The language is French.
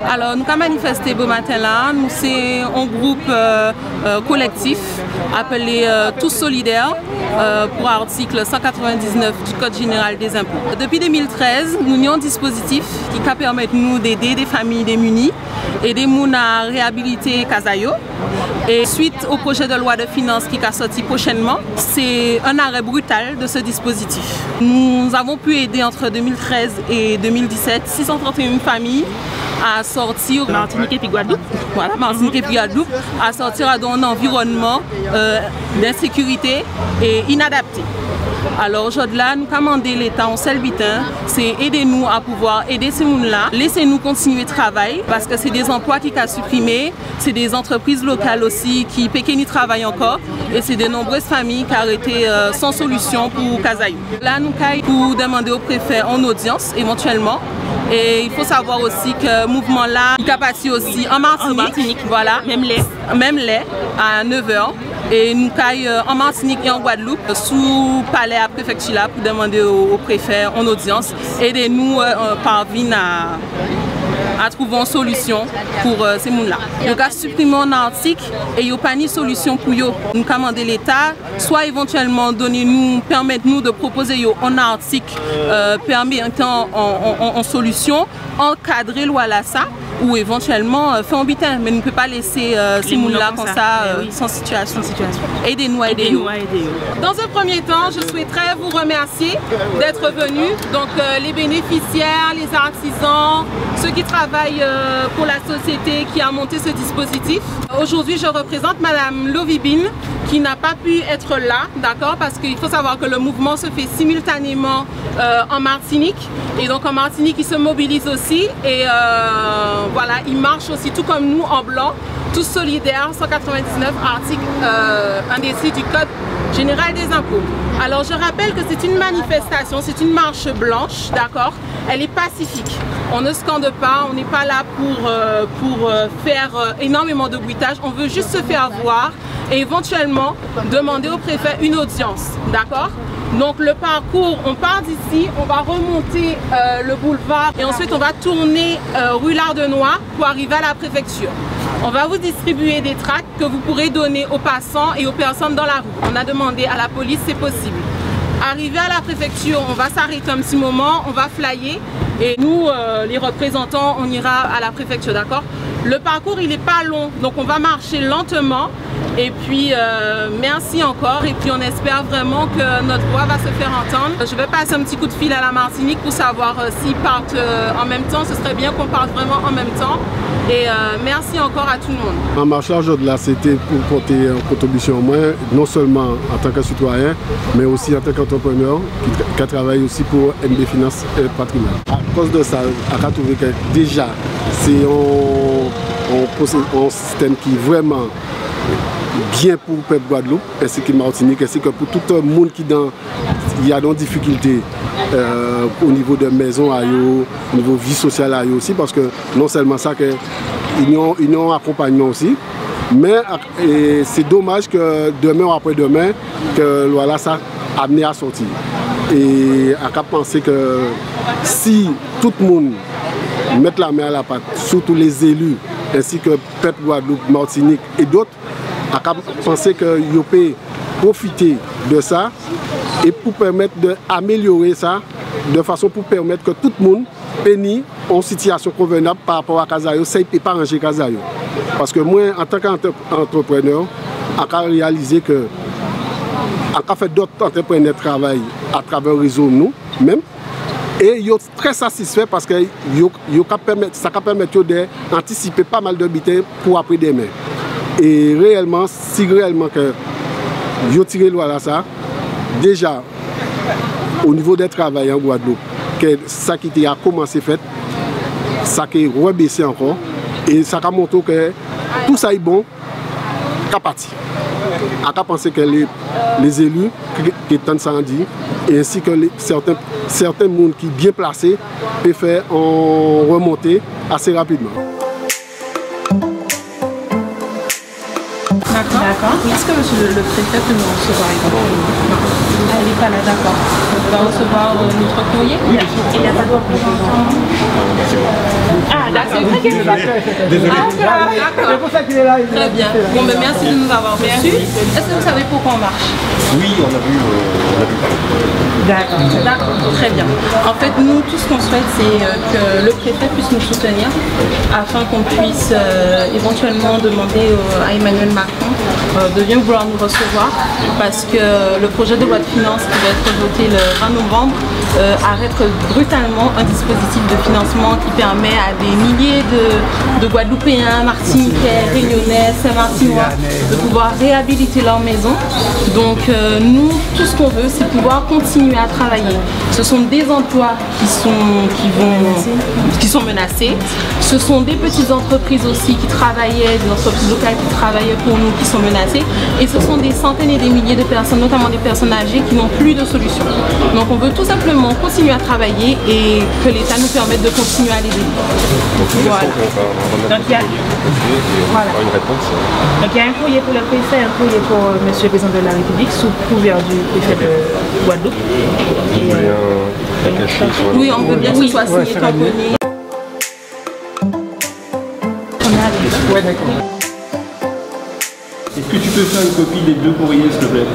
Alors, nous avons manifesté ce matin-là. Nous, c'est un groupe collectif appelé Tous Solidaires pour l'article 199 du Code général des impôts. Depuis 2013, nous avons un dispositif qui permet nous d'aider des familles démunies, aider nous à réhabiliter Kazayo. Et suite au projet de loi de finances qui est sorti prochainement, c'est un arrêt brutal de ce dispositif. Nous avons pu aider entre 2013 et 2017 631 familles à sortir Martinique et puis Guadeloupe. Voilà, Martinique et puis Guadeloupe, à sortir d'un environnement d'insécurité et inadapté. Alors aujourd'hui, nous commandons l'État en seul but, c'est aider nous à pouvoir aider ces gens-là, laissez-nous continuer de travailler parce que c'est des emplois qui sont supprimés, c'est des entreprises locales aussi qui peuvent travaillent encore et c'est de nombreuses familles qui ont été sans solution pour Kazayo. Là, nous avons pour demander au préfet en audience éventuellement. Et il faut savoir aussi que le mouvement là, il est passé aussi en Martinique, voilà, même les à 9h. Et nous sommes en Martinique et en Guadeloupe, sous palais à préfecture là, pour demander au préfet en audience, aidez-nous parvenir à trouver une solution pour ces gens-là. Nous avons supprimé un article et il n'y a pas de solution pour eux. Nous commandons l'État, soit éventuellement permettre nous de proposer un article permettant en solution, encadrer loi là ça, ou éventuellement faire un butin. Mais nous ne pouvons pas laisser ces gens-là comme ça, sans situation. Aidez-nous à aider. Dans un premier temps, je souhaiterais vous remercier d'être venus. Donc les bénéficiaires, les artisans, ceux qui travaillent pour la société qui a monté ce dispositif. Aujourd'hui, je représente Madame Lovibine qui n'a pas pu être là, d'accord, parce qu'il faut savoir que le mouvement se fait simultanément en Martinique. Et donc en Martinique, ils se mobilisent aussi et voilà, ils marchent aussi tout comme nous en blanc, tous solidaires, 199 article 1D6 du Code général des impôts. Alors je rappelle que c'est une manifestation, c'est une marche blanche, d'accord, elle est pacifique. On ne scande pas, on n'est pas là pour faire énormément de bruitage, on veut juste se faire voir et éventuellement demander au préfet une audience, d'accord? Donc le parcours, on part d'ici, on va remonter le boulevard et ensuite on va tourner rue Lardenois pour arriver à la préfecture. On va vous distribuer des tracts que vous pourrez donner aux passants et aux personnes dans la rue. On a demandé à la police, c'est possible. Arrivé à la préfecture, on va s'arrêter un petit moment, on va flyer et nous, les représentants, on ira à la préfecture, d'accord? Le parcours, il n'est pas long, donc on va marcher lentement. Et puis, merci encore. Et puis, on espère vraiment que notre voix va se faire entendre. Je vais passer un petit coup de fil à la Martinique pour savoir s'ils partent en même temps. Ce serait bien qu'on parte vraiment en même temps. Et merci encore à tout le monde. En marche aujourd'hui, c'était pour porter une contribution au moins, non seulement en tant que citoyen, mais aussi en tant qu'entrepreneur qui travaille aussi pour MB Finance et Patrimoine. À cause de ça, on a trouvé que déjà, c'est un système qui est vraiment bien pour le peuple Guadeloupe, ainsi que Martinique, ainsi que pour tout le monde qui y a des difficultés au niveau de maison, au niveau de vie sociale aussi, parce que non seulement ça, ils ont un accompagnement aussi, mais c'est dommage que demain ou après-demain, que voilà, ça a amené à sortir. Et à penser que si tout le monde met la main à la pâte, surtout les élus, ainsi que peuple Guadeloupe, Martinique et d'autres, à penser qu'ils peuvent profiter de ça et pour permettre d'améliorer ça, de façon pour permettre que tout le monde pénit en situation convenable par rapport à Kazayo, ça ne peut pas ranger Kazayo. Parce que moi, en tant qu'entrepreneur, j'ai réalisé que on a fait d'autres entrepreneurs travaillent à travers le réseau nous même. Et ils sont très satisfaits parce que ça permet d'anticiper pas mal de butins pour après-demain. Et réellement, si réellement que ils ont tiré loi là ça, déjà au niveau des travailleurs en Guadeloupe, que ça qui a commencé fait, ça qui est rebaissé encore, et ça a montré que tout ça est bon, qu'à partir. À penser que les élus qui sont incendie, et ainsi que certains monde qui sont bien placés peuvent faire en remonter assez rapidement. D'accord. Est-ce que monsieur le préfet peut nous recevoir éventuellement? Non. Elle n'est pas là, d'accord. On va recevoir notre courrier. Il n'y a pas de Ah, d'accord. Désolé. D'accord. C'est pour ça qu'il est là. Très bien. Bon, ben, merci de nous avoir reçus. Est-ce que vous savez pourquoi on marche? Oui, on a vu. D'accord, très bien. En fait, nous, tout ce qu'on souhaite, c'est que le préfet puisse nous soutenir afin qu'on puisse éventuellement demander à Emmanuel Macron de bien vouloir nous recevoir, parce que le projet de loi de finances qui va être voté le 20 novembre arrête brutalement un dispositif de financement qui permet à des milliers de Guadeloupéens, Martiniquais, Réunionnais, Saint-Martinois de pouvoir réhabiliter leur maison. Donc nous, tout ce qu'on veut, c'est pouvoir continuer à travailler. Ce sont des emplois qui sont menacés. Ce sont des petites entreprises aussi qui travaillaient, des entreprises locales qui travaillaient pour nous, qui sont menacées. Et ce sont des centaines et des milliers de personnes, notamment des personnes âgées, qui n'ont plus de solution. Donc on veut tout simplement continuer à travailler et que l'État nous permette de continuer à les aider. Voilà. Donc il y a une réponse. Donc il y a un courrier pour le préfet, un courrier pour monsieur le président de la République sous couvert du préfet de Guadeloupe. Vous voulez un cachet sur Oui, on veut bien que ce soit signé, tamponné. Ouais, d'accord. Est-ce que tu peux faire une copie des deux courriers, s'il te plaît?